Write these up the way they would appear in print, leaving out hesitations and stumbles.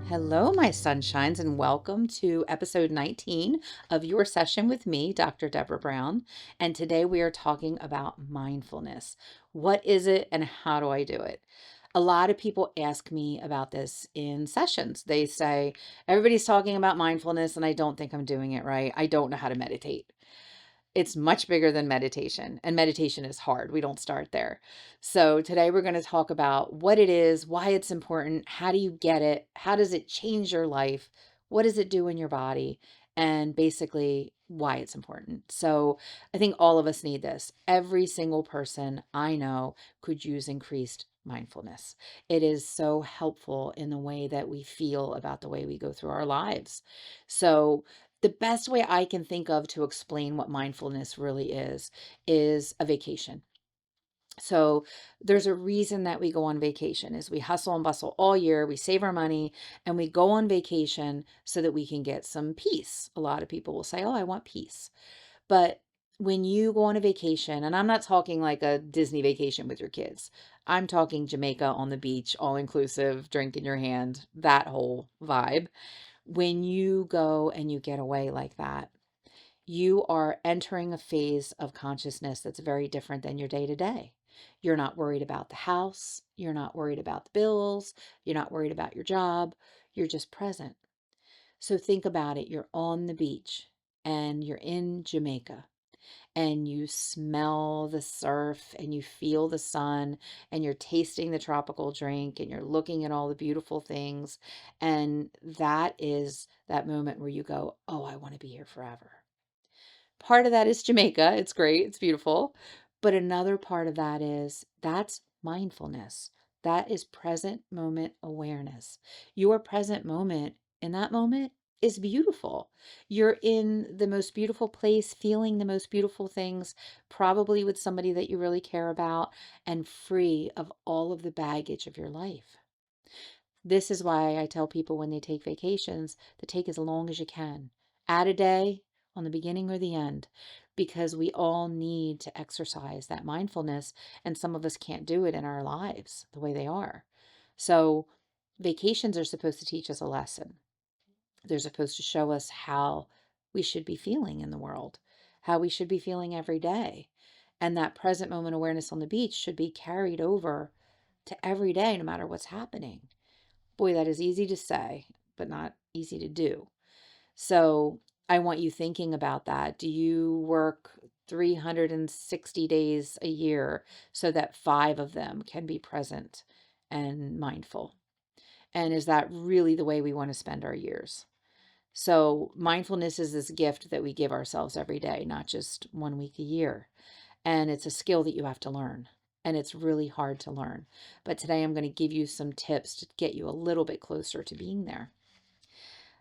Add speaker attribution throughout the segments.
Speaker 1: Hello, my sunshines, and welcome to episode 19 of your session with me, Dr. Deborah Brown. And today we are talking about mindfulness. What is it and how do I do it? A lot of people ask me about this in sessions. They say, everybody's talking about mindfulness, and I don't think I'm doing it right. I don't know how to meditate. It's much bigger than meditation, and meditation is hard. We don't start there. So today we're going to talk about what it is, why it's important, how do you get it, how does it change your life, what does it do in your body, and basically why it's important. So I think all of us need this. Every single person I know could use increased mindfulness. It is so helpful in the way that we feel about the way we go through our lives. So the best way I can think of to explain what mindfulness really is a vacation. So there's a reason that we go on vacation is we hustle and bustle all year, we save our money, and we go on vacation so that we can get some peace. A lot of people will say, "Oh, I want peace." But when you go on a vacation, and I'm not talking like a Disney vacation with your kids. I'm talking Jamaica on the beach, all inclusive, drink in your hand, that whole vibe. When you go and you get away like that, you are entering a phase of consciousness that's very different than your day to day. You're not worried about the house. You're not worried about the bills. You're not worried about your job. You're just present. So think about it. You're on the beach and you're in Jamaica and you smell the surf and you feel the sun and you're tasting the tropical drink and you're looking at all the beautiful things. And that is that moment where you go, oh, I want to be here forever. Part of that is Jamaica. It's great. It's beautiful. But another part of that is that's mindfulness. That is present moment awareness. Your present moment in that moment is beautiful. You're in the most beautiful place, feeling the most beautiful things, probably with somebody that you really care about, and free of all of the baggage of your life. This is why I tell people when they take vacations to take as long as you can. Add a day on the beginning or the end, because we all need to exercise that mindfulness, and some of us can't do it in our lives the way they are. So, vacations are supposed to teach us a lesson. They're supposed to show us how we should be feeling in the world, how we should be feeling every day. And that present moment awareness on the beach should be carried over to every day, no matter what's happening. Boy, that is easy to say, but not easy to do. So I want you thinking about that. Do you work 360 days a year so that 5 of them can be present and mindful? And is that really the way we want to spend our years? So mindfulness is this gift that we give ourselves every day, not just 1 week a year. And it's a skill that you have to learn. And it's really hard to learn. But today I'm going to give you some tips to get you a little bit closer to being there.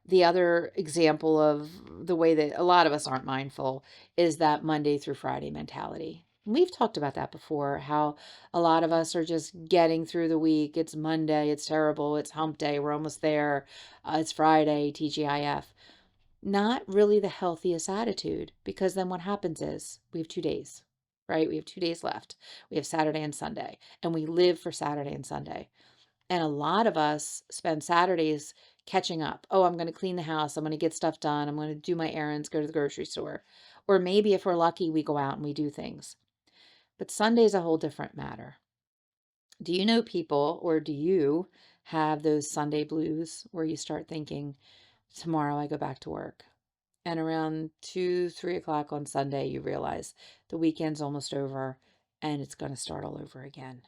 Speaker 1: The other example of the way that a lot of us aren't mindful is that Monday through Friday mentality. We've talked about that before, how a lot of us are just getting through the week. It's Monday, it's terrible, it's hump day, we're almost there, it's Friday, TGIF. Not really the healthiest attitude, because then what happens is we have 2 days, right? We have 2 days left. We have Saturday and Sunday, and we live for Saturday and Sunday. And a lot of us spend Saturdays catching up. Oh, I'm going to clean the house. I'm going to get stuff done. I'm going to do my errands, go to the grocery store. Or maybe if we're lucky, we go out and we do things. But Sunday's a whole different matter. Do you know people, or do you have those Sunday blues where you start thinking, tomorrow I go back to work? And around 2, 3 o'clock on Sunday, you realize the weekend's almost over and it's going to start all over again.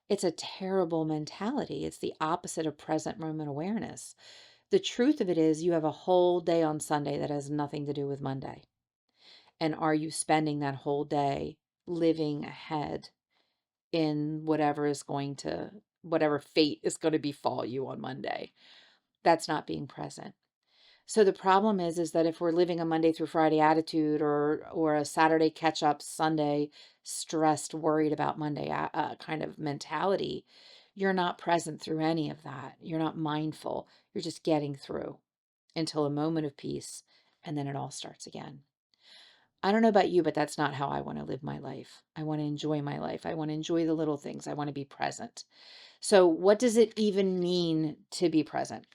Speaker 1: It's a terrible mentality. It's the opposite of present moment awareness. The truth of it is, you have a whole day on Sunday that has nothing to do with Monday. And are you spending that whole day living ahead in whatever fate is going to befall you on Monday? That's not being present. So the problem is that if we're living a Monday through Friday attitude, or a Saturday catch up, Sunday stressed, worried about Monday kind of mentality, you're not present through any of that. You're not mindful. You're just getting through until a moment of peace, and then it all starts again. I don't know about you, but that's not how I want to live my life. I want to enjoy my life. I want to enjoy the little things. I want to be present. So, what does it even mean to be present?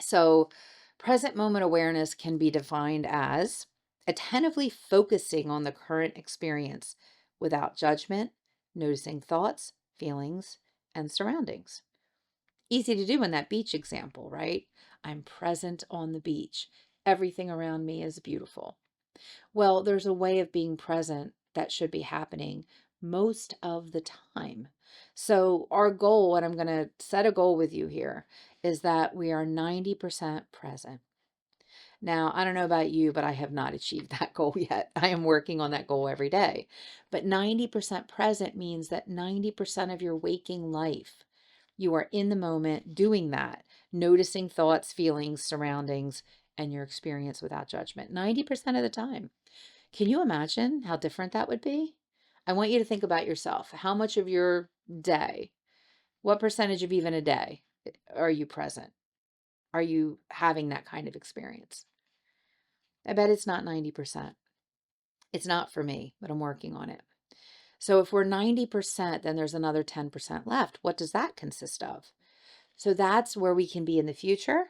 Speaker 1: So, present moment awareness can be defined as attentively focusing on the current experience without judgment, noticing thoughts, feelings, and surroundings. Easy to do in that beach example, right? I'm present on the beach. Everything around me is beautiful. Well, there's a way of being present that should be happening most of the time. So, our goal, and I'm going to set a goal with you here, is that we are 90% present. Now, I don't know about you, but I have not achieved that goal yet. I am working on that goal every day. But 90% present means that 90% of your waking life, you are in the moment doing that, noticing thoughts, feelings, surroundings, and your experience without judgment 90% of the time. Can you imagine how different that would be? I want you to think about yourself. How much of your day, what percentage of even a day are you present? Are you having that kind of experience? I bet it's not 90%. It's not for me, but I'm working on it. So if we're 90%, then there's another 10% left. What does that consist of? So that's where we can be in the future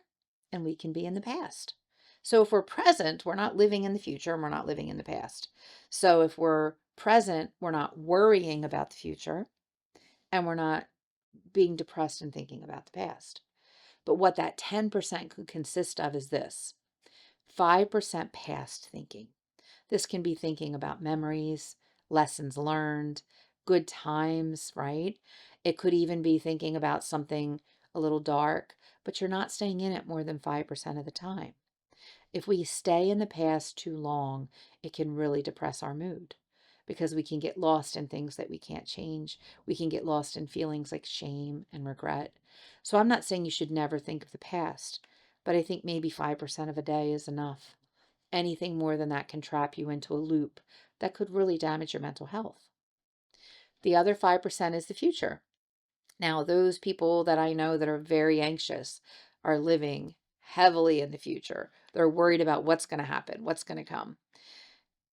Speaker 1: and we can be in the past. So if we're present, we're not living in the future and we're not living in the past. So if we're present, we're not worrying about the future and we're not being depressed and thinking about the past. But what that 10% could consist of is this: 5% past thinking. This can be thinking about memories, lessons learned, good times, right? It could even be thinking about something a little dark, but you're not staying in it more than 5% of the time. If we stay in the past too long, it can really depress our mood because we can get lost in things that we can't change. We can get lost in feelings like shame and regret. So I'm not saying you should never think of the past, but I think maybe 5% of a day is enough. Anything more than that can trap you into a loop that could really damage your mental health. The other 5% is the future. Now, those people that I know that are very anxious are living heavily in the future. They're worried about what's going to happen, what's going to come.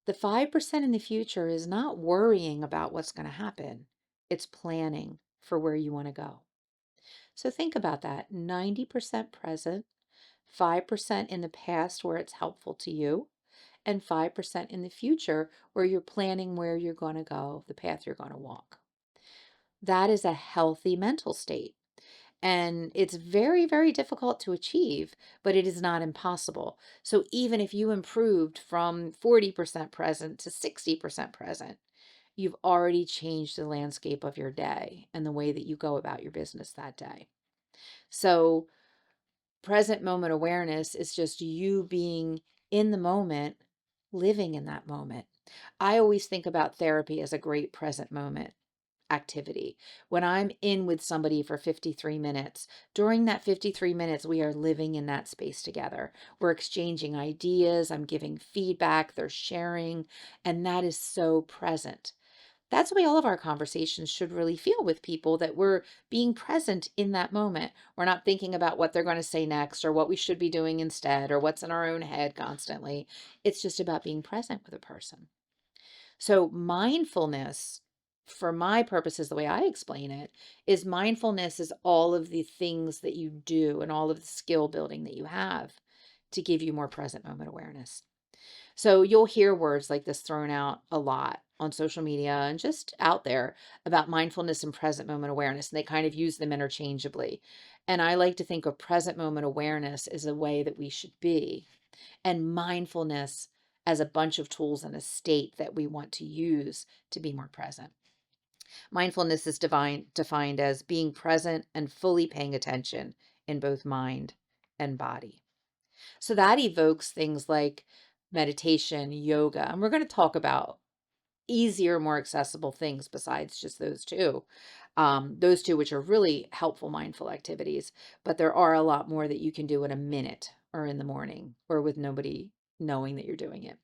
Speaker 1: The 5% in the future is not worrying about what's going to happen, it's planning for where you want to go. So think about that: 90% present, 5% in the past where it's helpful to you, and 5% in the future where you're planning where you're going to go, the path you're going to walk. That is a healthy mental state. And it's very, very difficult to achieve, but it is not impossible. So even if you improved from 40% present to 60% present, you've already changed the landscape of your day and the way that you go about your business that day. So present moment awareness is just you being in the moment, living in that moment. I always think about therapy as a great present moment activity. When I'm in with somebody for 53 minutes, during that 53 minutes, we are living in that space together. We're exchanging ideas, I'm giving feedback, they're sharing, and that is so present. That's the way all of our conversations should really feel with people, that we're being present in that moment. We're not thinking about what they're going to say next or what we should be doing instead or what's in our own head constantly. It's just about being present with a person. So, mindfulness, for my purposes, the way I explain it, is mindfulness is all of the things that you do and all of the skill building that you have to give you more present moment awareness. So you'll hear words like this thrown out a lot on social media and just out there about mindfulness and present moment awareness, and they kind of use them interchangeably. And I like to think of present moment awareness as a way that we should be, and mindfulness as a bunch of tools and a state that we want to use to be more present. Mindfulness is defined as being present and fully paying attention in both mind and body. So that evokes things like meditation, yoga, and we're going to talk about easier, more accessible things besides just those two. Those two, which are really helpful mindful activities, but there are a lot more that you can do in a minute or in the morning or with nobody knowing that you're doing it.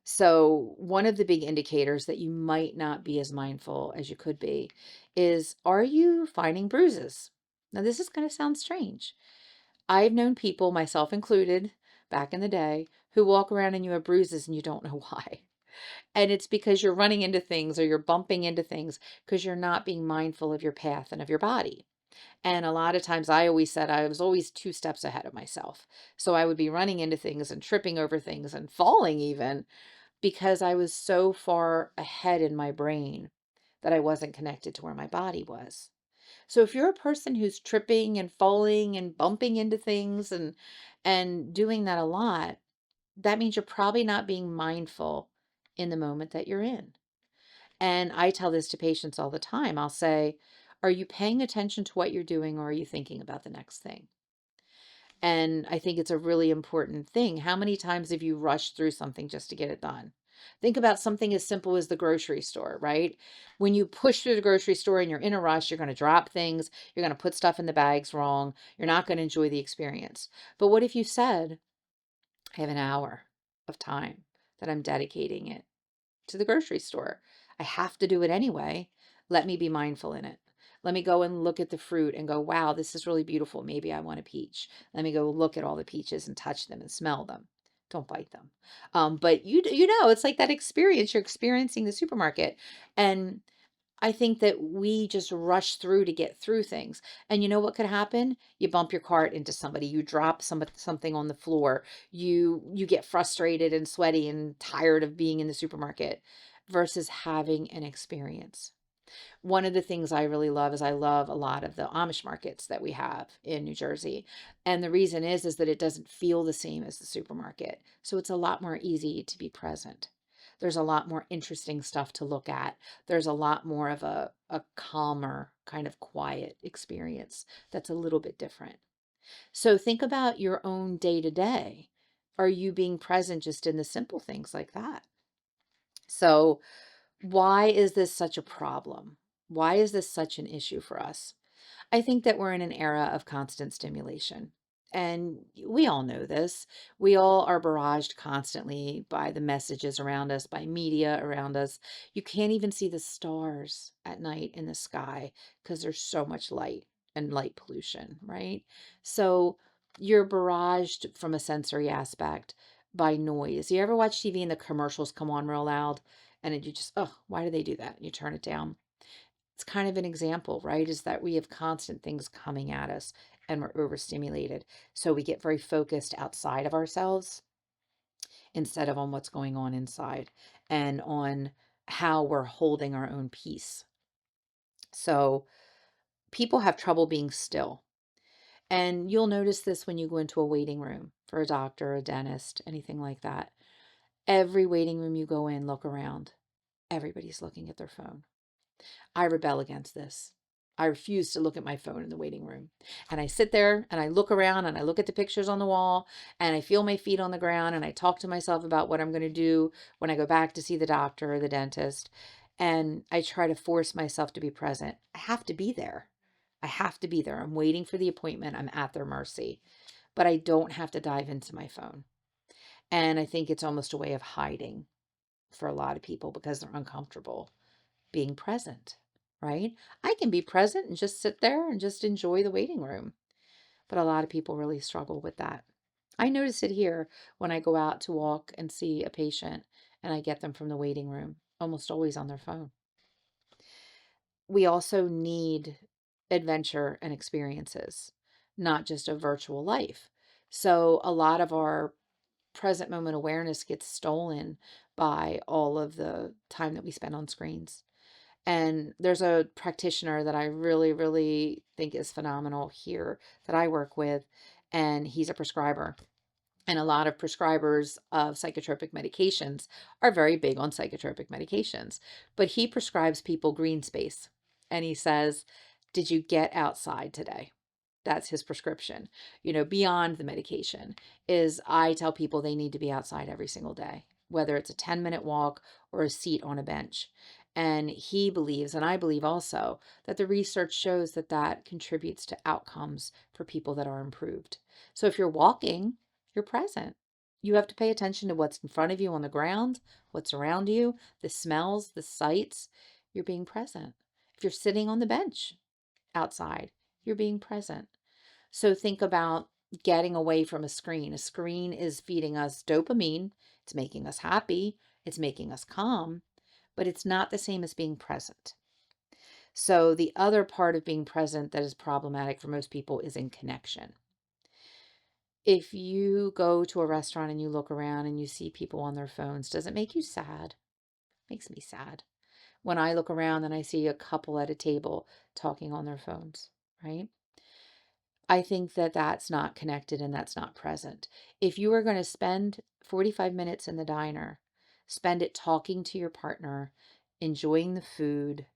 Speaker 1: So, one of the big indicators that you might not be as mindful as you could be is, are you finding bruises? Now, this is going to sound strange. I've known people, myself included, back in the day who walk around and you have bruises and you don't know why. And it's because you're running into things or you're bumping into things because you're not being mindful of your path and of your body. And a lot of times I always said I was always two steps ahead of myself. So I would be running into things and tripping over things and falling even because I was so far ahead in my brain that I wasn't connected to where my body was. So if you're a person who's tripping and falling and bumping into things and doing that a lot, that means you're probably not being mindful in the moment that you're in. And I tell this to patients all the time. I'll say, are you paying attention to what you're doing or are you thinking about the next thing? And I think it's a really important thing. How many times have you rushed through something just to get it done? Think about something as simple as the grocery store, right? When you push through the grocery store and you're in a rush, you're going to drop things, you're going to put stuff in the bags wrong, you're not going to enjoy the experience. But what if you said, I have an hour of time that I'm dedicating it to the grocery store. I have to do it anyway. Let me be mindful in it. Let me go and look at the fruit and go, wow, this is really beautiful. Maybe I want a peach. Let me go look at all the peaches and touch them and smell them. Don't bite them. But you know, it's like that experience you're experiencing the supermarket. And I think that we just rush through to get through things. And you know what could happen? You bump your cart into somebody, you drop something on the floor, you get frustrated and sweaty and tired of being in the supermarket versus having an experience. One of the things I really love is I love a lot of the Amish markets that we have in New Jersey. And the reason is that it doesn't feel the same as the supermarket. So it's a lot more easy to be present. There's a lot more interesting stuff to look at. There's a lot more of a calmer, kind of quiet experience that's a little bit different. So think about your own day to day. Are you being present just in the simple things like that? So why is this such a problem? Why is this such an issue for us? I think that we're in an era of constant stimulation. And we all know this. We all are barraged constantly by the messages around us, by media around us. You can't even see the stars at night in the sky because there's so much light and light pollution, right? So you're barraged from a sensory aspect by noise. You ever watch TV and the commercials come on real loud and you just, oh, why do they do that? And you turn it down. It's kind of an example, right? Is that we have constant things coming at us and we're overstimulated. So we get very focused outside of ourselves instead of on what's going on inside and on how we're holding our own peace. So people have trouble being still. And you'll notice this when you go into a waiting room for a doctor, a dentist, anything like that. Every waiting room you go in, look around. Everybody's looking at their phone. I rebel against this. I refuse to look at my phone in the waiting room. And I sit there and I look around and I look at the pictures on the wall and I feel my feet on the ground and I talk to myself about what I'm going to do when I go back to see the doctor or the dentist. And I try to force myself to be present. I have to be there. I have to be there. I'm waiting for the appointment. I'm at their mercy. But I don't have to dive into my phone. And I think it's almost a way of hiding for a lot of people because they're uncomfortable being present, right? I can be present and just sit there and just enjoy the waiting room. But a lot of people really struggle with that. I notice it here when I go out to walk and see a patient and I get them from the waiting room, almost always on their phone. We also need adventure and experiences, not just a virtual life. So a lot of our present moment awareness gets stolen by all of the time that we spend on screens. And there's a practitioner that I really, really think is phenomenal here that I work with, and he's a prescriber. And a lot of prescribers of psychotropic medications are very big on psychotropic medications. But he prescribes people green space. And he says, did you get outside today? That's his prescription. Beyond the medication is I tell people they need to be outside every single day, whether it's a 10-minute walk or a seat on a bench. And he believes, and I believe also, that the research shows that that contributes to outcomes for people that are improved. So if you're walking, you're present. You have to pay attention to what's in front of you on the ground, what's around you, the smells, the sights. You're being present. If you're sitting on the bench outside, you're being present. So think about getting away from a screen. A screen is feeding us dopamine, it's making us happy, it's making us calm, but it's not the same as being present. So, the other part of being present that is problematic for most people is in connection. If you go to a restaurant and you look around and you see people on their phones, does it make you sad? Makes me sad. When I look around and I see a couple at a table talking on their phones, right? I think that that's not connected and that's not present. If you are going to spend 45 minutes in the diner, spend it talking to your partner, enjoying the food,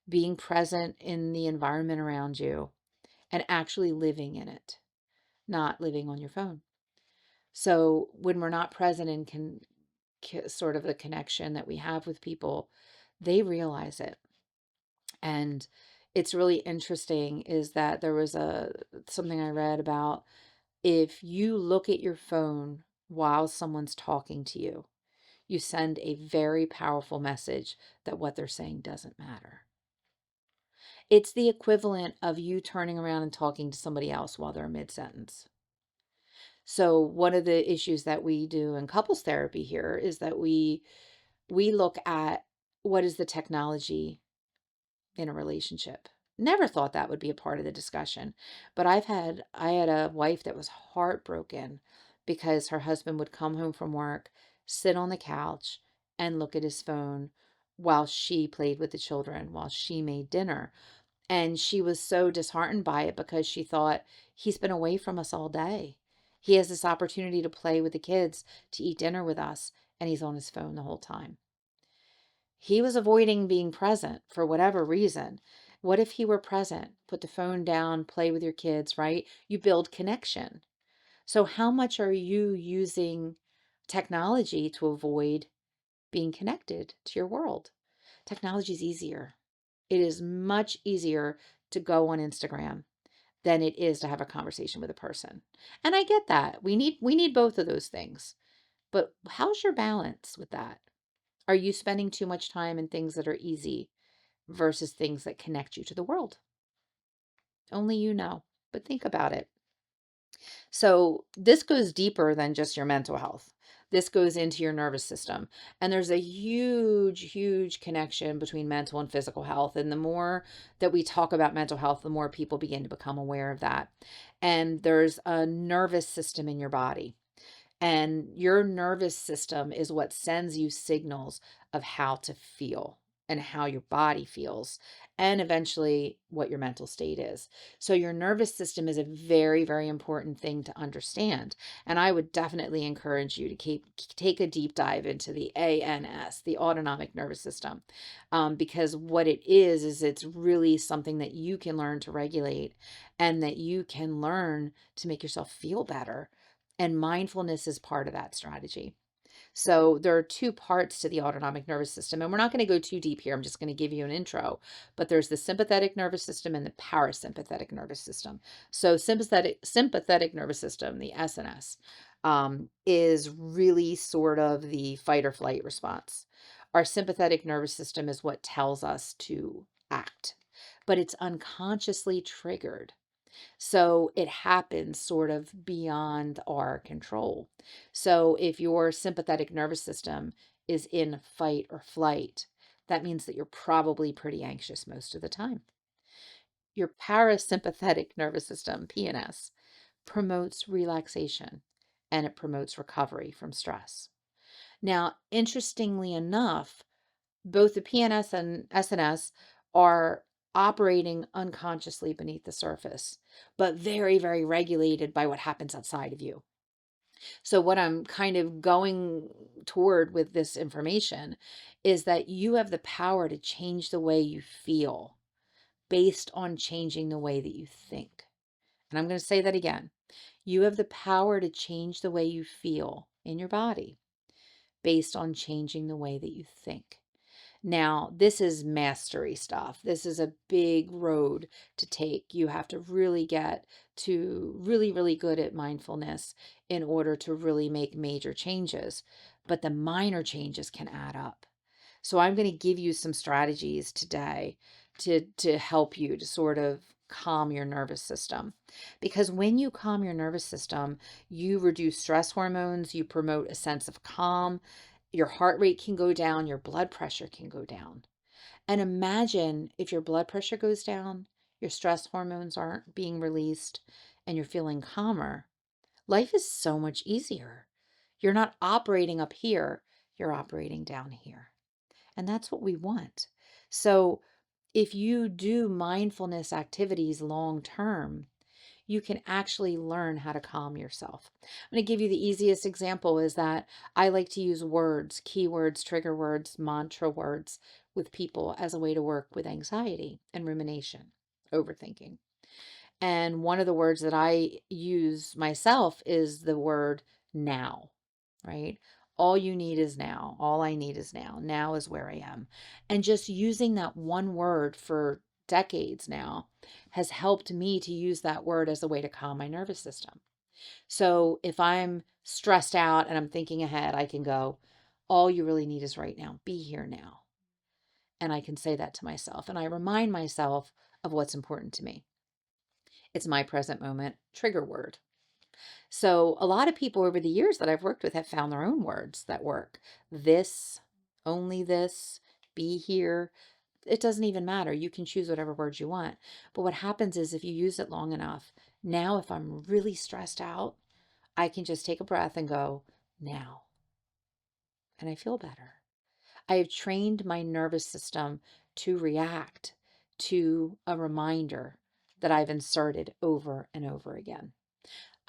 Speaker 1: being present in the environment around you, and actually living in it, not living on your phone. So when we're not present in sort of the connection that we have with people, they realize it. And it's really interesting is that there was a something I read about if you look at your phone while someone's talking to you, you send a very powerful message that what they're saying doesn't matter. It's the equivalent of you turning around and talking to somebody else while they're mid-sentence. So one of the issues that we do in couples therapy here is that we look at what is the technology in a relationship. Never thought that would be a part of the discussion. But I had a wife that was heartbroken because her husband would come home from work, sit on the couch and look at his phone while she played with the children, while she made dinner. And she was so disheartened by it because she thought he's been away from us all day. He has this opportunity to play with the kids, to eat dinner with us, and he's on his phone the whole time. He was avoiding being present for whatever reason. What if he were present? Put the phone down, play with your kids, right? You build connection. So, how much are you using technology to avoid being connected to your world? Technology is easier. It is much easier to go on Instagram than it is to have a conversation with a person. And I get that. We need both of those things. But how's your balance with that? Are you spending too much time in things that are easy versus things that connect you to the world? Only you know, but think about it. So, this goes deeper than just your mental health. This goes into your nervous system. And there's a huge, huge connection between mental and physical health. And the more that we talk about mental health, the more people begin to become aware of that. And there's a nervous system in your body. And your nervous system is what sends you signals of how to feel and how your body feels, and eventually what your mental state is. So, your nervous system is a very, very important thing to understand. And I would definitely encourage you to take a deep dive into the ANS, the autonomic nervous system, because what it is it's really something that you can learn to regulate and that you can learn to make yourself feel better, and mindfulness is part of that strategy. So there are two parts to the autonomic nervous system, and we're not going to go too deep here. I'm just going to give you an intro. But there's the sympathetic nervous system and the parasympathetic nervous system. So sympathetic nervous system, the SNS, is really sort of the fight or flight response. Our sympathetic nervous system is what tells us to act, but it's unconsciously triggered. So it happens sort of beyond our control. So if your sympathetic nervous system is in fight or flight, that means that you're probably pretty anxious most of the time. Your parasympathetic nervous system, PNS, promotes relaxation and it promotes recovery from stress. Now, interestingly enough, both the PNS and SNS are operating unconsciously beneath the surface, but very, very regulated by what happens outside of you. So, what I'm kind of going toward with this information is that you have the power to change the way you feel based on changing the way that you think. And I'm going to say that again. You have the power to change the way you feel in your body based on changing the way that you think. Now, this is mastery stuff. This is a big road to take. You have to really get to really, really good at mindfulness in order to really make major changes. But the minor changes can add up. So I'm going to give you some strategies today to help you to sort of calm your nervous system. Because when you calm your nervous system, you reduce stress hormones, you promote a sense of calm, your heart rate can go down, your blood pressure can go down. And imagine if your blood pressure goes down, your stress hormones aren't being released, and you're feeling calmer. Life is so much easier. You're not operating up here, you're operating down here. And that's what we want. So, if you do mindfulness activities long term, you can actually learn how to calm yourself. I'm going to give you the easiest example is that I like to use words, keywords, trigger words, mantra words with people as a way to work with anxiety and rumination, overthinking. And one of the words that I use myself is the word now, right? All you need is now. All I need is now. Now is where I am. And just using that one word for decades now has helped me to use that word as a way to calm my nervous system. So if I'm stressed out and I'm thinking ahead, I can go, all you really need is right now. Be here now. And I can say that to myself. And I remind myself of what's important to me. It's my present moment trigger word. So a lot of people over the years that I've worked with have found their own words that work. This, only this, be here. It doesn't even matter. You can choose whatever words you want. But what happens is if you use it long enough, now if I'm really stressed out, I can just take a breath and go, now. And I feel better. I have trained my nervous system to react to a reminder that I've inserted over and over again.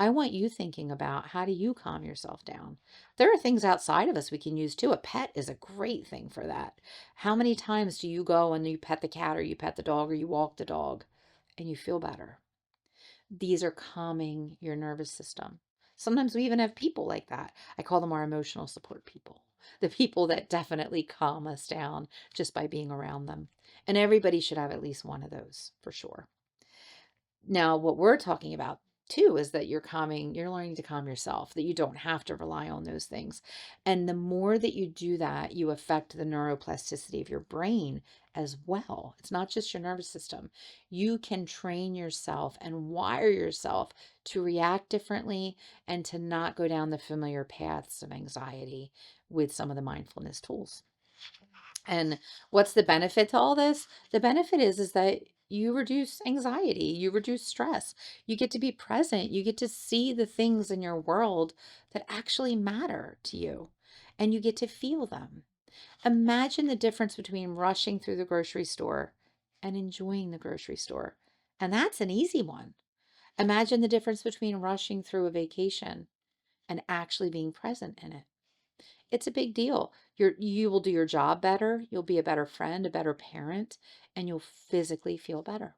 Speaker 1: I want you thinking about how do you calm yourself down? There are things outside of us we can use too. A pet is a great thing for that. How many times do you go and you pet the cat or you pet the dog or you walk the dog and you feel better? These are calming your nervous system. Sometimes we even have people like that. I call them our emotional support people. The people that definitely calm us down just by being around them. And everybody should have at least one of those for sure. Now, what we're talking about too is that you're learning to calm yourself, that you don't have to rely on those things. And the more that you do that, you affect the neuroplasticity of your brain as well. It's not just your nervous system. You can train yourself and wire yourself to react differently and to not go down the familiar paths of anxiety with some of the mindfulness tools. And what's the benefit to all this? The benefit is that you reduce anxiety, you reduce stress. You get to be present. You get to see the things in your world that actually matter to you, and you get to feel them. Imagine the difference between rushing through the grocery store and enjoying the grocery store. And that's an easy one. Imagine the difference between rushing through a vacation and actually being present in it. It's a big deal. You will do your job better, you'll be a better friend, a better parent, and you'll physically feel better.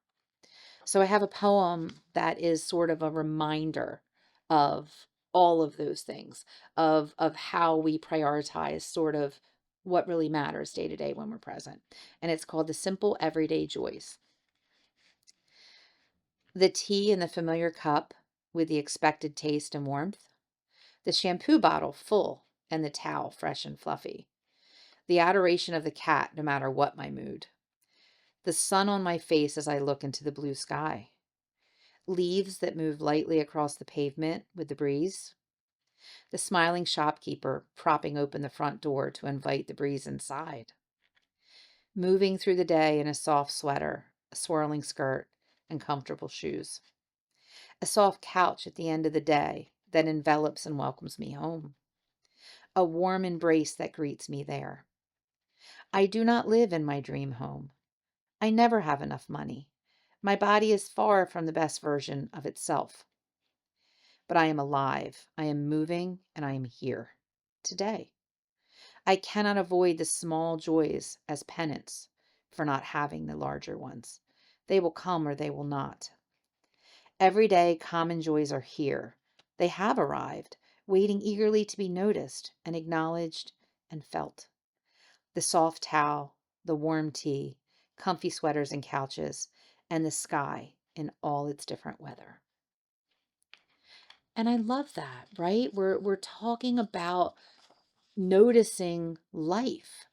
Speaker 1: So I have a poem that is sort of a reminder of all of those things, of how we prioritize sort of what really matters day to day when we're present. And it's called The Simple Everyday Joys. The tea in the familiar cup with the expected taste and warmth, the shampoo bottle full and the towel fresh and fluffy. The adoration of the cat, no matter what my mood. The sun on my face as I look into the blue sky. Leaves that move lightly across the pavement with the breeze. The smiling shopkeeper propping open the front door to invite the breeze inside. Moving through the day in a soft sweater, a swirling skirt, and comfortable shoes. A soft couch at the end of the day that envelops and welcomes me home. A warm embrace that greets me there. I do not live in my dream home. I never have enough money. My body is far from the best version of itself. But I am alive, I am moving, and I am here today. I cannot avoid the small joys as penance for not having the larger ones. They will come or they will not. Everyday common joys are here. They have arrived, waiting eagerly to be noticed and acknowledged and felt. The soft towel, the warm tea, comfy sweaters and couches, and the sky in all its different weather. And I love that, right? We're talking about noticing life,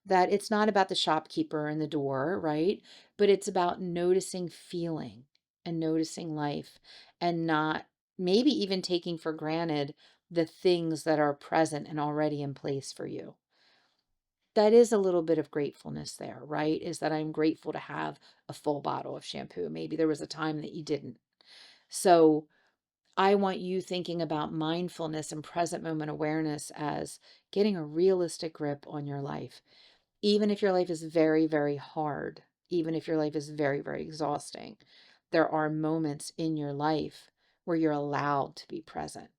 Speaker 1: that it's not about the shopkeeper and the door, right? But it's about noticing feeling and noticing life and not maybe even taking for granted the things that are present and already in place for you. That is a little bit of gratefulness there, right? Is that I'm grateful to have a full bottle of shampoo. Maybe there was a time that you didn't. So I want you thinking about mindfulness and present moment awareness as getting a realistic grip on your life. Even if your life is very, very hard, even if your life is very, very exhausting, there are moments in your life where you're allowed to be present.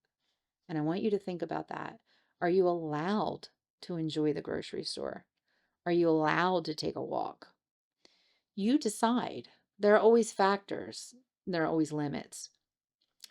Speaker 1: And I want you to think about that. Are you allowed to enjoy the grocery store? Are you allowed to take a walk? You decide. There are always factors, there are always limits,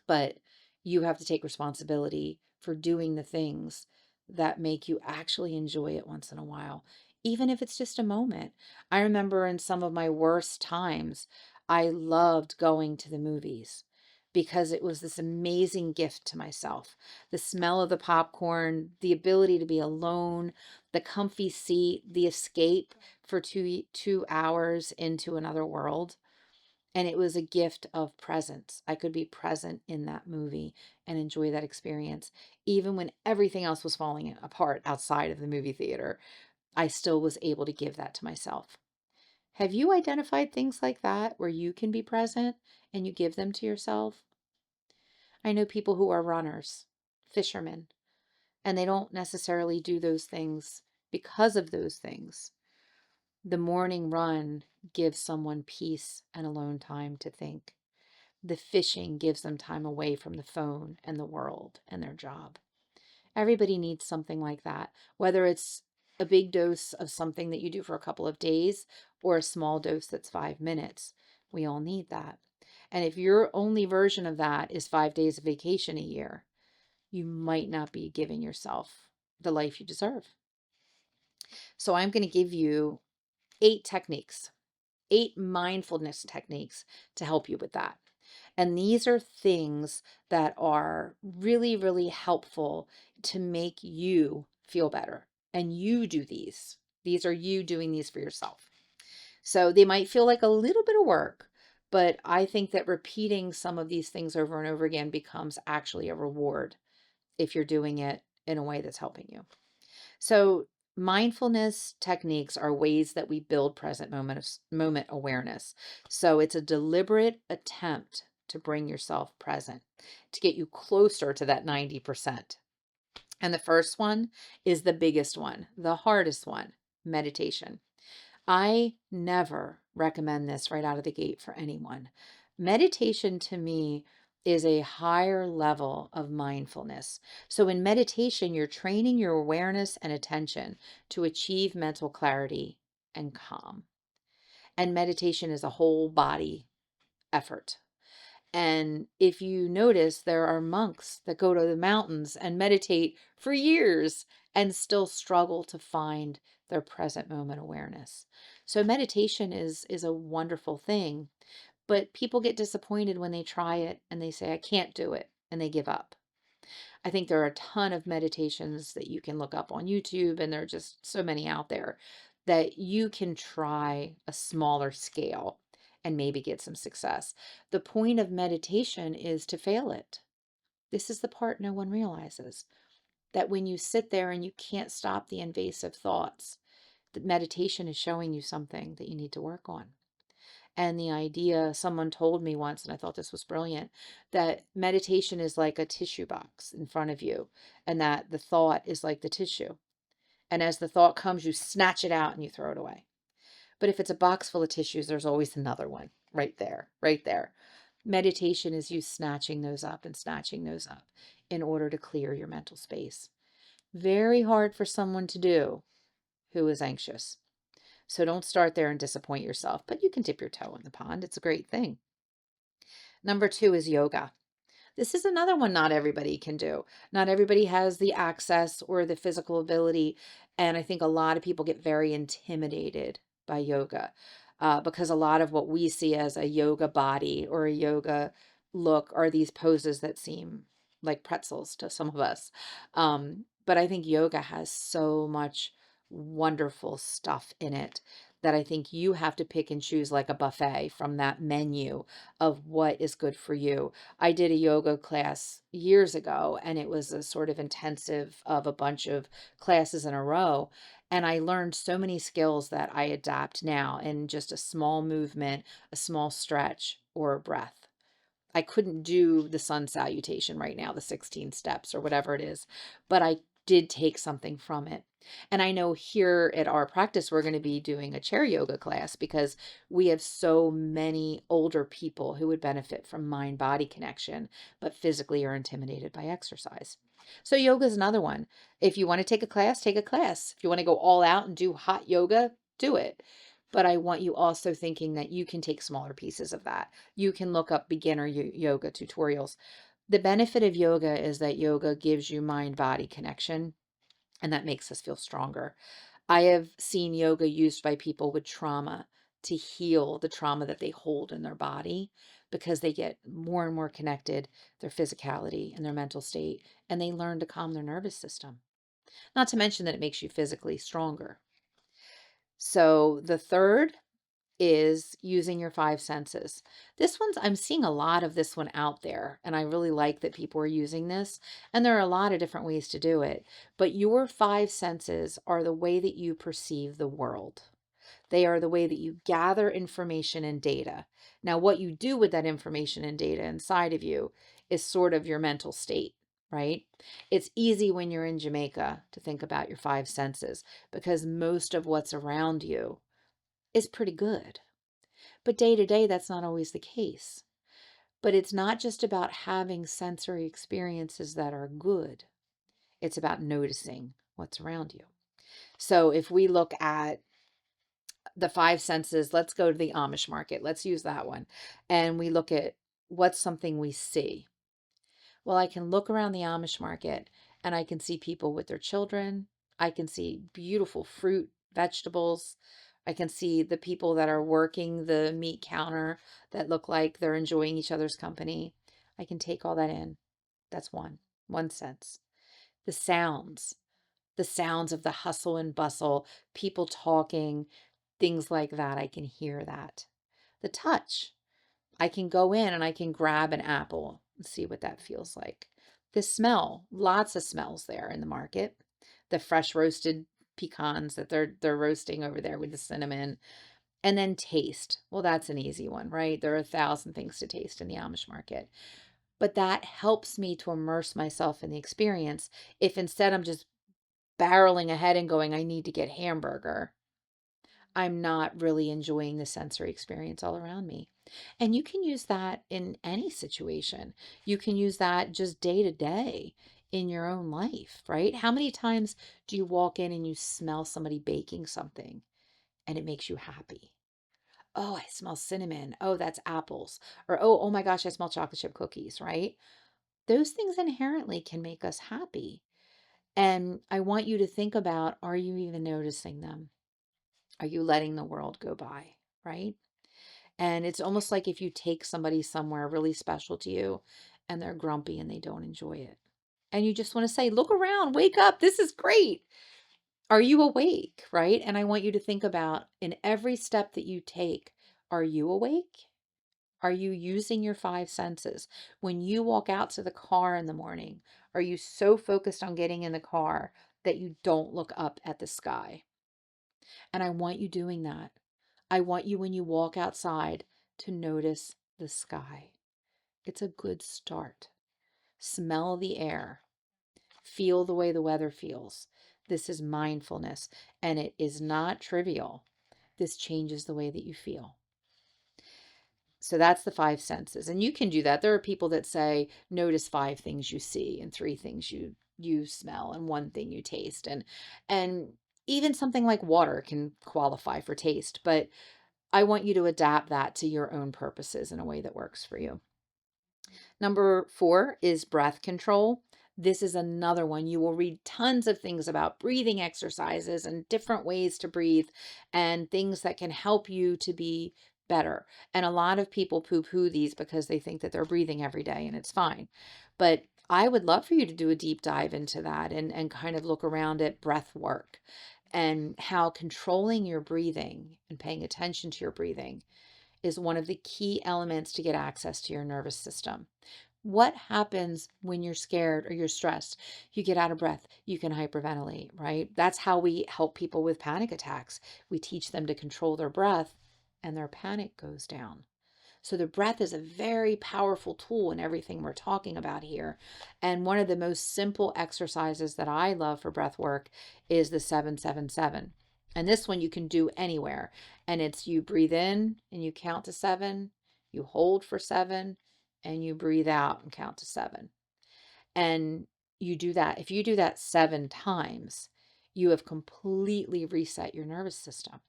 Speaker 1: but you have to take responsibility for doing the things that make you actually enjoy it once in a while, even if it's just a moment. I remember in some of my worst times, I loved going to the movies because it was this amazing gift to myself. The smell of the popcorn, the ability to be alone, the comfy seat, the escape for 2 hours into another world. And it was a gift of presence. I could be present in that movie and enjoy that experience. Even when everything else was falling apart outside of the movie theater, I still was able to give that to myself. Have you identified things like that where you can be present and you give them to yourself? I know people who are runners, fishermen, and they don't necessarily do those things because of those things. The morning run gives someone peace and alone time to think. The fishing gives them time away from the phone and the world and their job. Everybody needs something like that, whether it's a big dose of something that you do for a couple of days or a small dose that's 5 minutes. We all need that. And if your only version of that is 5 days of vacation a year, you might not be giving yourself the life you deserve. So I'm going to give you 8 techniques, 8 mindfulness techniques to help you with that. And these are things that are really, really helpful to make you feel better. And you do these. These are you doing these for yourself. So they might feel like a little bit of work, but I think that repeating some of these things over and over again becomes actually a reward if you're doing it in a way that's helping you. So, mindfulness techniques are ways that we build present moment awareness. So, it's a deliberate attempt to bring yourself present, to get you closer to that 90%. And the first one is the biggest one, the hardest one, meditation. I never recommend this right out of the gate for anyone. Meditation to me is a higher level of mindfulness. So, in meditation, you're training your awareness and attention to achieve mental clarity and calm. And meditation is a whole body effort. And if you notice, there are monks that go to the mountains and meditate for years and still struggle to find their present moment awareness. So meditation is a wonderful thing, but people get disappointed when they try it and they say, I can't do it, and they give up. I think there are a ton of meditations that you can look up on YouTube, and there are just so many out there that you can try a smaller scale and maybe get some success. The point of meditation is to fail it. This is the part no one realizes, that when you sit there and you can't stop the invasive thoughts, that meditation is showing you something that you need to work on. And the idea, someone told me once, and I thought this was brilliant, that meditation is like a tissue box in front of you, and that the thought is like the tissue. And as the thought comes, you snatch it out and you throw it away. But if it's a box full of tissues, there's always another one right there, right there. Meditation is you snatching those up and snatching those up in order to clear your mental space. Very hard for someone to do who is anxious. So don't start there and disappoint yourself, but you can dip your toe in the pond. It's a great thing. Number 2 is yoga. This is another one not everybody can do. Not everybody has the access or the physical ability. And I think a lot of people get very intimidated by yoga because a lot of what we see as a yoga body or a yoga look are these poses that seem like pretzels to some of us. But I think yoga has so much wonderful stuff in it that I think you have to pick and choose like a buffet from that menu of what is good for you. I did a yoga class years ago, and it was a sort of intensive of a bunch of classes in a row. And I learned so many skills that I adapt now in just a small movement, a small stretch, or a breath. I couldn't do the sun salutation right now, the 16 steps or whatever it is, but I did take something from it. And I know here at our practice, we're going to be doing a chair yoga class because we have so many older people who would benefit from mind body connection, but physically are intimidated by exercise. So, yoga is another one. If you want to take a class, take a class. If you want to go all out and do hot yoga, do it. But I want you also thinking that you can take smaller pieces of that. You can look up beginner yoga tutorials. The benefit of yoga is that yoga gives you mind body connection, and that makes us feel stronger. I have seen yoga used by people with trauma to heal the trauma that they hold in their body because they get more and more connected, their physicality and their mental state, and they learn to calm their nervous system. Not to mention that it makes you physically stronger. So the third is using your five senses. I'm seeing a lot of this one out there, and I really like that people are using this. And there are a lot of different ways to do it. But your five senses are the way that you perceive the world. They are the way that you gather information and data. Now, what you do with that information and data inside of you is sort of your mental state, right? It's easy when you're in Jamaica to think about your five senses because most of what's around you is pretty good. But day to day, that's not always the case. But it's not just about having sensory experiences that are good, it's about noticing what's around you. So if we look at the five senses, let's go to the Amish market. Let's use that one. And we look at what's something we see. Well, I can look around the Amish market and I can see people with their children. I can see beautiful fruit, vegetables. I can see the people that are working the meat counter that look like they're enjoying each other's company. I can take all that in. That's one sense. The sounds, the sounds of the hustle and bustle, people talking, things like that. I can hear that. The touch. I can go in and I can grab an apple and see what that feels like. The smell, lots of smells there in the market. The fresh roasted pecans that they're roasting over there with the cinnamon. And then taste. Well, that's an easy one, right? There are 1,000 things to taste in the Amish market. But that helps me to immerse myself in the experience. If instead I'm just barreling ahead and going, I need to get hamburger, I'm not really enjoying the sensory experience all around me. And you can use that in any situation. You can use that just day to day in your own life, right? How many times do you walk in and you smell somebody baking something and it makes you happy? Oh, I smell cinnamon. Oh, that's apples. Or, oh my gosh, I smell chocolate chip cookies, right? Those things inherently can make us happy. And I want you to think about, are you even noticing them? Are you letting the world go by, right? And it's almost like if you take somebody somewhere really special to you and they're grumpy and they don't enjoy it. And you just want to say, look around, wake up, this is great. Are you awake, right? And I want you to think about in every step that you take, are you awake? Are you using your five senses? When you walk out to the car in the morning, are you so focused on getting in the car that you don't look up at the sky? And I want you doing that. I want you, when you walk outside, to notice the sky. It's a good start. Smell the air. Feel the way the weather feels. This is mindfulness, and it is not trivial. This changes the way that you feel. So that's the five senses. And you can do that. There are people that say, notice five things you see and three things you smell and one thing you taste. And even something like water can qualify for taste, but I want you to adapt that to your own purposes in a way that works for you. Number 4 is breath control. This is another one. You will read tons of things about breathing exercises and different ways to breathe and things that can help you to be better. And a lot of people poo-poo these because they think that they're breathing every day and it's fine. But I would love for you to do a deep dive into that and kind of look around at breath work and how controlling your breathing and paying attention to your breathing is one of the key elements to get access to your nervous system. What happens when you're scared or you're stressed? You get out of breath, you can hyperventilate, right? That's how we help people with panic attacks. We teach them to control their breath and their panic goes down. So the breath is a very powerful tool in everything we're talking about here. And one of the most simple exercises that I love for breath work is the 777. And this one you can do anywhere. And it's you breathe in and you count to 7, you hold for 7, and you breathe out and count to 7. And you do that. If you do that 7 times, you have completely reset your nervous system.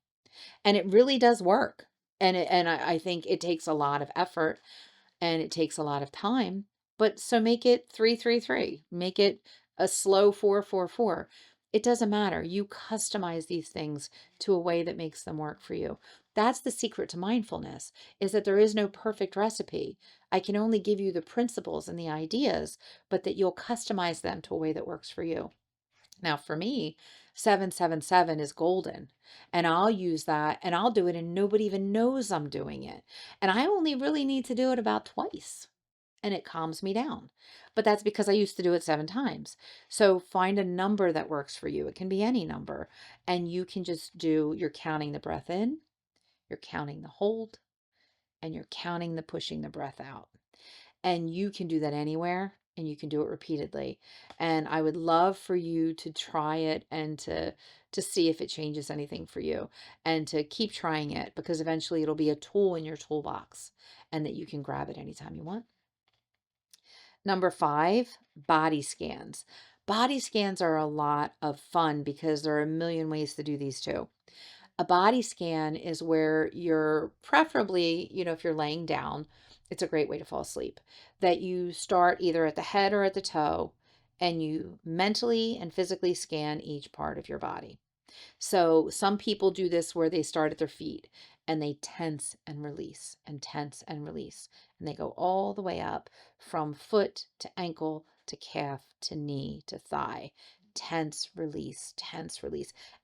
Speaker 1: And it really does work. And I think it takes a lot of effort and it takes a lot of time. But so make it 333. Make it a slow 444. It doesn't matter. You customize these things to a way that makes them work for you. That's the secret to mindfulness, is that there is no perfect recipe. I can only give you the principles and the ideas, but that you'll customize them to a way that works for you. Now, for me, 777 is golden. And I'll use that and I'll do it and nobody even knows I'm doing it. And I only really need to do it about twice and it calms me down. But that's because I used to do it 7 times. So find a number that works for you. It can be any number. And you can just do, you're counting the breath in, you're counting the hold, and you're counting the pushing the breath out. And you can do that anywhere and you can do it repeatedly. And I would love for you to try it and to see if it changes anything for you and to keep trying it because eventually it'll be a tool in your toolbox and that you can grab it anytime you want. Number 5, body scans. Body scans are a lot of fun because there are a million ways to do these too. A body scan is where you're preferably, if you're laying down, it's a great way to fall asleep, that you start either at the head or at the toe and you mentally and physically scan each part of your body. So some people do this where they start at their feet and they tense and release and tense and release. And they go all the way up from foot to ankle to calf to knee to thigh. Tense, release.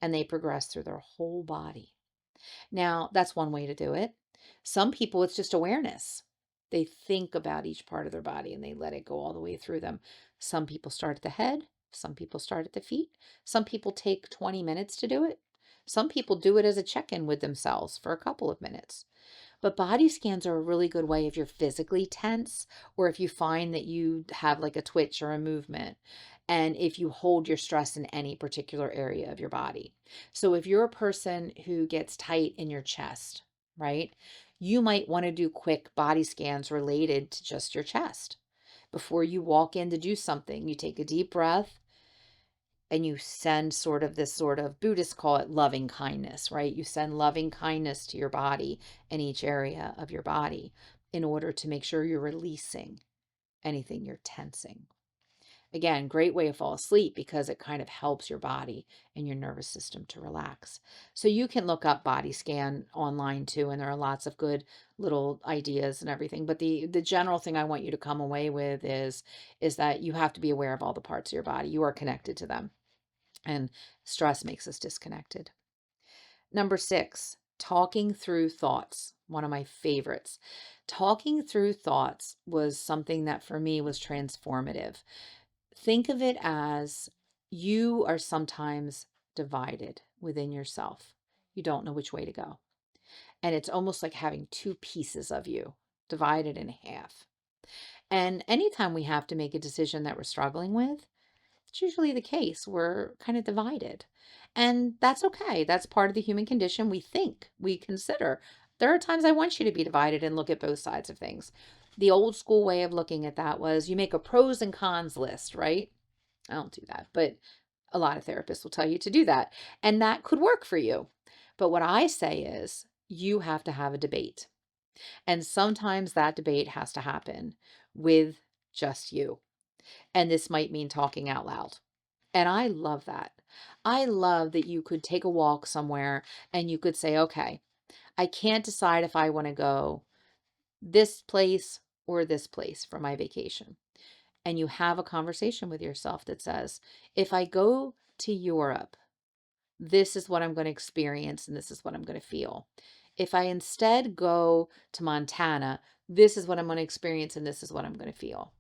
Speaker 1: And they progress through their whole body. Now, that's one way to do it. Some people, it's just awareness. They think about each part of their body and they let it go all the way through them. Some people start at the head. Some people start at the feet. Some people take 20 minutes to do it. Some people do it as a check in with themselves for a couple of minutes. But body scans are a really good way if you're physically tense or if you find that you have like a twitch or a movement and if you hold your stress in any particular area of your body. So if you're a person who gets tight in your chest, right, you might want to do quick body scans related to just your chest. Before you walk in to do something, you take a deep breath and you send sort of Buddhists call it loving kindness, right? You send loving kindness to your body and each area of your body in order to make sure you're releasing anything you're tensing. Again, great way to fall asleep because it kind of helps your body and your nervous system to relax. So you can look up body scan online too, and there are lots of good little ideas and everything. But the general thing I want you to come away with is that you have to be aware of all the parts of your body. You are connected to them. And stress makes us disconnected. Number 6, talking through thoughts. One of my favorites. Talking through thoughts was something that for me was transformative. Think of it as you are sometimes divided within yourself. You don't know which way to go. And it's almost like having two pieces of you divided in half. And anytime we have to make a decision that we're struggling with, it's usually the case. We're kind of divided. And that's okay. That's part of the human condition. We think, we consider. There are times I want you to be divided and look at both sides of things. The old school way of looking at that was you make a pros and cons list, right? I don't do that, but a lot of therapists will tell you to do that. And that could work for you. But what I say is you have to have a debate. And sometimes that debate has to happen with just you. And this might mean talking out loud. And I love that. I love that you could take a walk somewhere and you could say, okay, I can't decide if I want to go this place or this place for my vacation. And you have a conversation with yourself that says, if I go to Europe, This is what I'm going to experience and this is what I'm going to feel. If I instead go to Montana, this is what I'm going to experience and this is what I'm going to feel.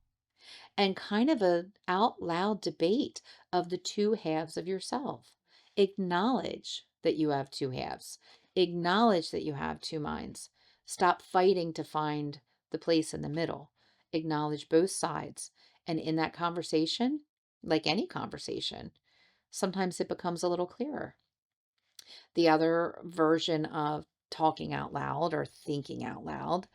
Speaker 1: And kind of a out loud debate of the two halves of yourself. Acknowledge that you have two halves. Acknowledge that you have two minds. Stop fighting to find the place in the middle. Acknowledge both sides. And in that conversation, like any conversation, sometimes it becomes a little clearer. The other version of talking out loud or thinking out loud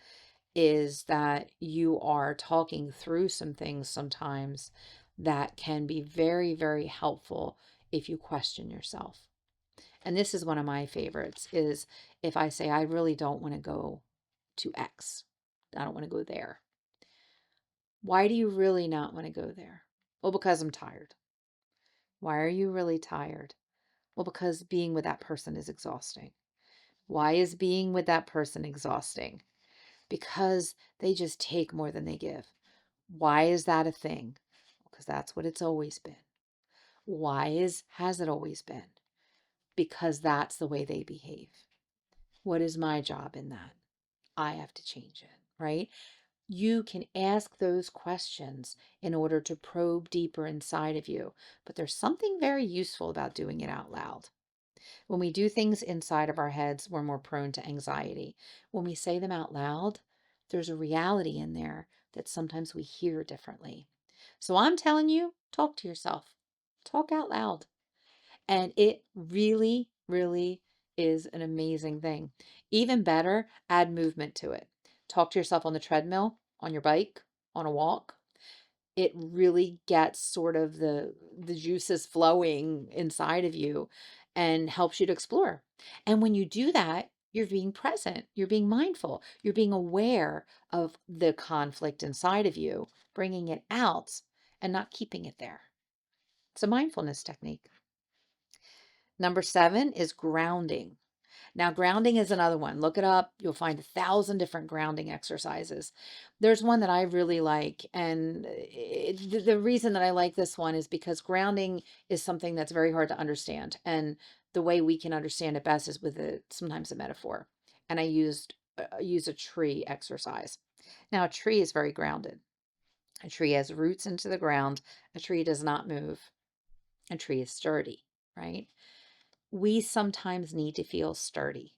Speaker 1: is that you are talking through some things sometimes that can be very, very helpful if you question yourself. And this is one of my favorites is if I say, I really don't want to go to X. I don't want to go there. Why do you really not want to go there? Well, because I'm tired. Why are you really tired? Well, because being with that person is exhausting. Why is being with that person exhausting? Because they just take more than they give. Why is that a thing? Because that's what it's always been. Has it always been? Because that's the way they behave. What is my job in that? I have to change it, right? You can ask those questions in order to probe deeper inside of you, but there's something very useful about doing it out loud. When we do things inside of our heads, we're more prone to anxiety. When we say them out loud, there's a reality in there that sometimes we hear differently. So I'm telling you, talk to yourself, talk out loud. And it really, really is an amazing thing. Even better, add movement to it. Talk to yourself on the treadmill, on your bike, on a walk. It really gets sort of the juices flowing inside of you and helps you to explore. And when you do that, you're being present, you're being mindful, you're being aware of the conflict inside of you, bringing it out and not keeping it there. It's a mindfulness technique. Number 7 is grounding. Now, grounding is another one. Look it up. You'll find 1,000 different grounding exercises. There's one that I really like. And the reason that I like this one is because grounding is something that's very hard to understand. And the way we can understand it best is with sometimes a metaphor. And use a tree exercise. Now, a tree is very grounded. A tree has roots into the ground. A tree does not move. A tree is sturdy, right? We sometimes need to feel sturdy.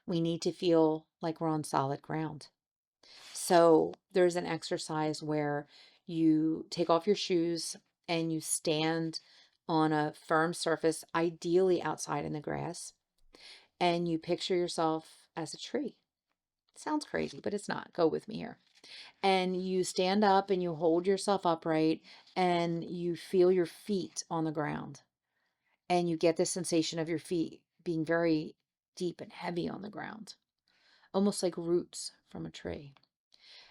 Speaker 1: We need to feel like we're on solid ground. So there's an exercise where you take off your shoes and you stand on a firm surface, ideally outside in the grass, and you picture yourself as a tree. Sounds crazy, but it's not. Go with me here. And you stand up and you hold yourself upright and you feel your feet on the ground. And you get the sensation of your feet being very deep and heavy on the ground, almost like roots from a tree.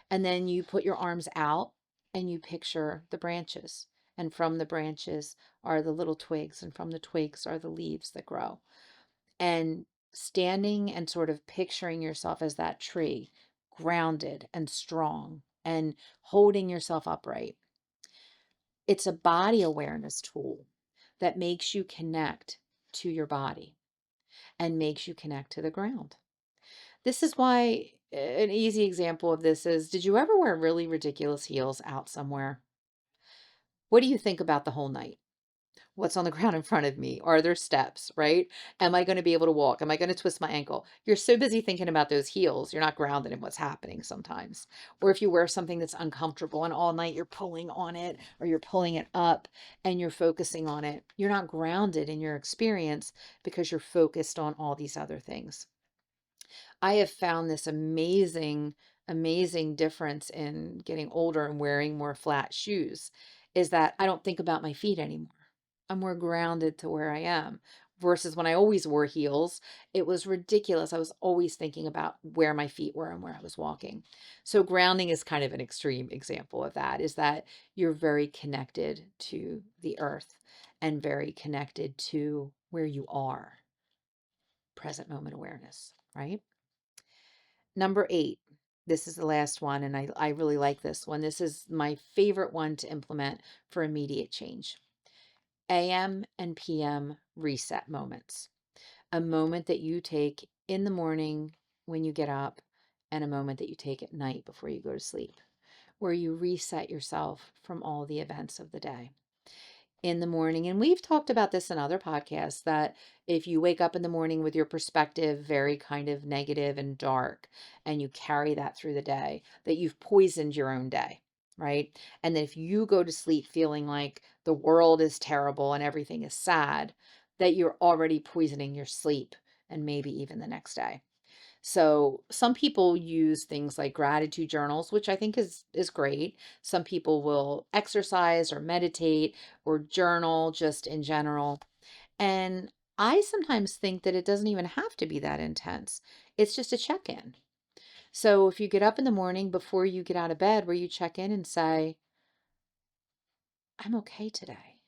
Speaker 1: And then you put your arms out and you picture the branches. And from the branches are the little twigs, and from the twigs are the leaves that grow. And standing and sort of picturing yourself as that tree, grounded and strong and holding yourself upright. It's a body awareness tool that makes you connect to your body and makes you connect to the ground. This is why an easy example of this is, did you ever wear really ridiculous heels out somewhere? What do you think about the whole night? What's on the ground in front of me? Are there steps, right? Am I going to be able to walk? Am I going to twist my ankle? You're so busy thinking about those heels, you're not grounded in what's happening sometimes. Or if you wear something that's uncomfortable and all night you're pulling on it or you're pulling it up and you're focusing on it, you're not grounded in your experience because you're focused on all these other things. I have found this amazing, amazing difference in getting older and wearing more flat shoes is that I don't think about my feet anymore. I'm more grounded to where I am versus when I always wore heels. It was ridiculous. I was always thinking about where my feet were and where I was walking. So grounding is kind of an extreme example of that, is that you're very connected to the earth and very connected to where you are. Present moment awareness, right? Number 8, this is the last one, and I really like this one. This is my favorite one to implement for immediate change. AM and PM reset moments. A moment that you take in the morning when you get up, and a moment that you take at night before you go to sleep, where you reset yourself from all the events of the day. In the morning, and we've talked about this in other podcasts, that if you wake up in the morning with your perspective very kind of negative and dark, and you carry that through the day, that you've poisoned your own day, right? And that if you go to sleep feeling like the world is terrible and everything is sad, that you're already poisoning your sleep and maybe even the next day. So some people use things like gratitude journals, which I think is great. Some people will exercise or meditate or journal just in general. And I sometimes think that it doesn't even have to be that intense. It's just a check-in. So if you get up in the morning before you get out of bed, where you check in and say, I'm okay today.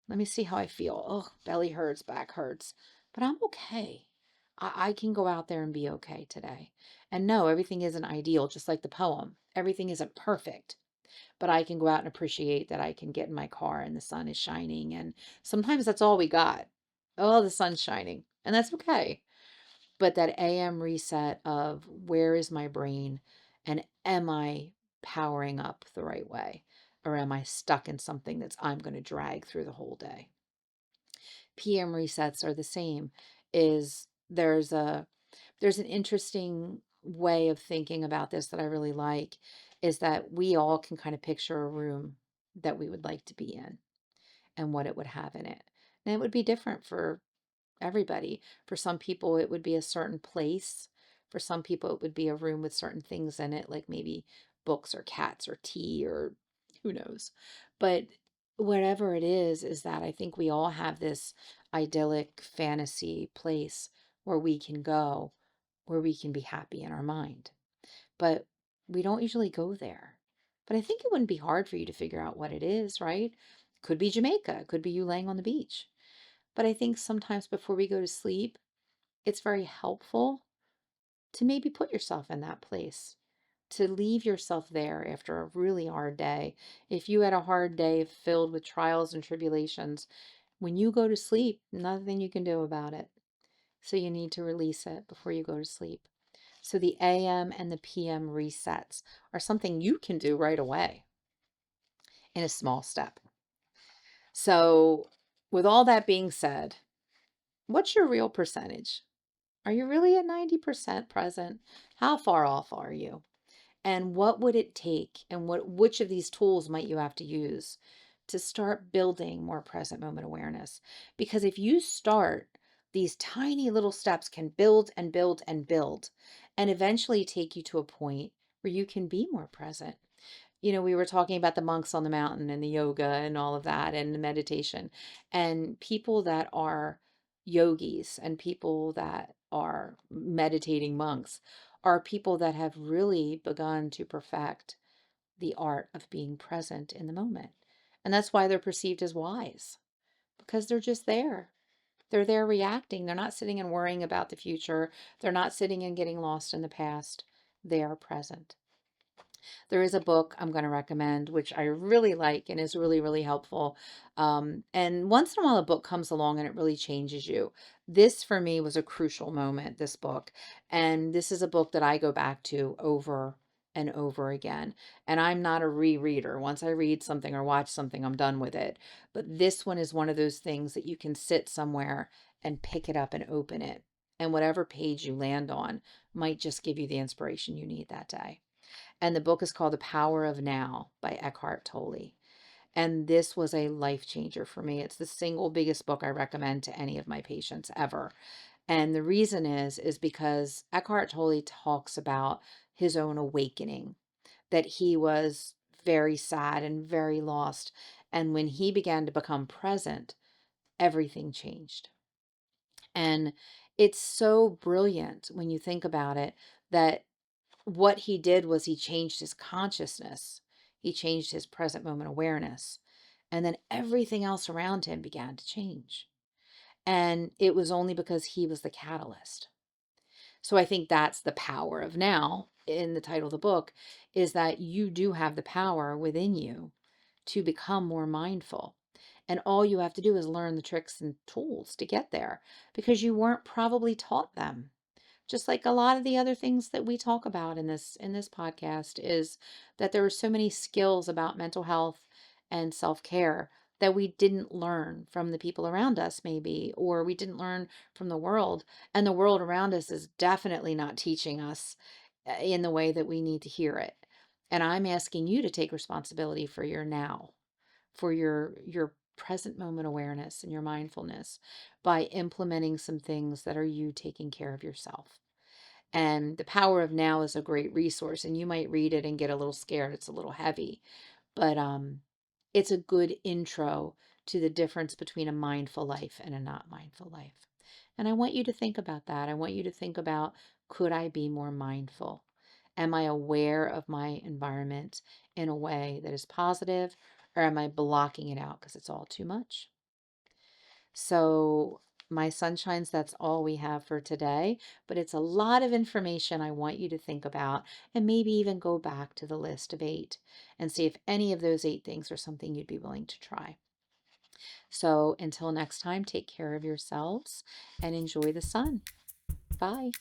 Speaker 1: Let me see how I feel. Oh, belly hurts, back hurts, but I'm okay. I can go out there and be okay today. And no, everything isn't ideal, just like the poem. Everything isn't perfect, but I can go out and appreciate that I can get in my car and the sun is shining. And sometimes that's all we got. Oh, the sun's shining. And that's okay. But that AM reset of where is my brain, and am I powering up the right way? Or am I stuck in something that's I'm going to drag through the whole day? PM resets are the same. Is there's an interesting way of thinking about this that I really like, is that we all can kind of picture a room that we would like to be in and what it would have in it. And it would be different for everybody. For some people, it would be a certain place. For some people, it would be a room with certain things in it, like maybe books or cats or tea or who knows. But whatever it is that I think we all have this idyllic fantasy place where we can go, where we can be happy in our mind. But we don't usually go there. But I think it wouldn't be hard for you to figure out what it is, right? Could be Jamaica, could be you laying on the beach. But I think sometimes before we go to sleep, it's very helpful to maybe put yourself in that place, to leave yourself there after a really hard day. If you had a hard day filled with trials and tribulations, when you go to sleep, nothing you can do about it. So you need to release it before you go to sleep. So the AM and the PM resets are something you can do right away in a small step. So, with all that being said, what's your real percentage? Are you really at 90% present? How far off are you? And what would it take? And which of these tools might you have to use to start building more present moment awareness? Because if you start, these tiny little steps can build and build and build and eventually take you to a point where you can be more present. We were talking about the monks on the mountain and the yoga and all of that and the meditation, and people that are yogis and people that are meditating monks are people that have really begun to perfect the art of being present in the moment. And that's why they're perceived as wise, because they're just there. They're there reacting. They're not sitting and worrying about the future. They're not sitting and getting lost in the past. They are present. There is a book I'm going to recommend, which I really like and is really, really helpful. And once in a while, a book comes along and it really changes you. This, for me, was a crucial moment, this book. And this is a book that I go back to over and over again. And I'm not a rereader. Once I read something or watch something, I'm done with it. But this one is one of those things that you can sit somewhere and pick it up and open it. And whatever page you land on might just give you the inspiration you need that day. And the book is called The Power of Now by Eckhart Tolle. And this was a life changer for me. It's the single biggest book I recommend to any of my patients ever. And the reason is because Eckhart Tolle talks about his own awakening, that he was very sad and very lost. And when he began to become present, everything changed. And it's so brilliant when you think about it, that what he did was he changed his consciousness. He changed his present moment awareness. And then everything else around him began to change. And it was only because he was the catalyst. So I think that's the power of now in the title of the book, is that you do have the power within you to become more mindful. And all you have to do is learn the tricks and tools to get there because you weren't probably taught them. Just like a lot of the other things that we talk about in this podcast is that there are so many skills about mental health and self-care that we didn't learn from the people around us maybe, or we didn't learn from the world, and the world around us is definitely not teaching us in the way that we need to hear it. And I'm asking you to take responsibility for your now, for your present moment awareness and your mindfulness by implementing some things that are you taking care of yourself. And The Power of Now is a great resource, and you might read it and get a little scared. It's a little heavy, but it's a good intro to the difference between a mindful life and a not mindful life. And I want you to think about that. I want you to think about, could I be more mindful? Am I aware of my environment in a way that is positive, or am I blocking it out because it's all too much? So, my sunshines, that's all we have for today, but it's a lot of information I want you to think about and maybe even go back to the list of 8 and see if any of those 8 things are something you'd be willing to try. So, until next time, take care of yourselves and enjoy the sun. Bye.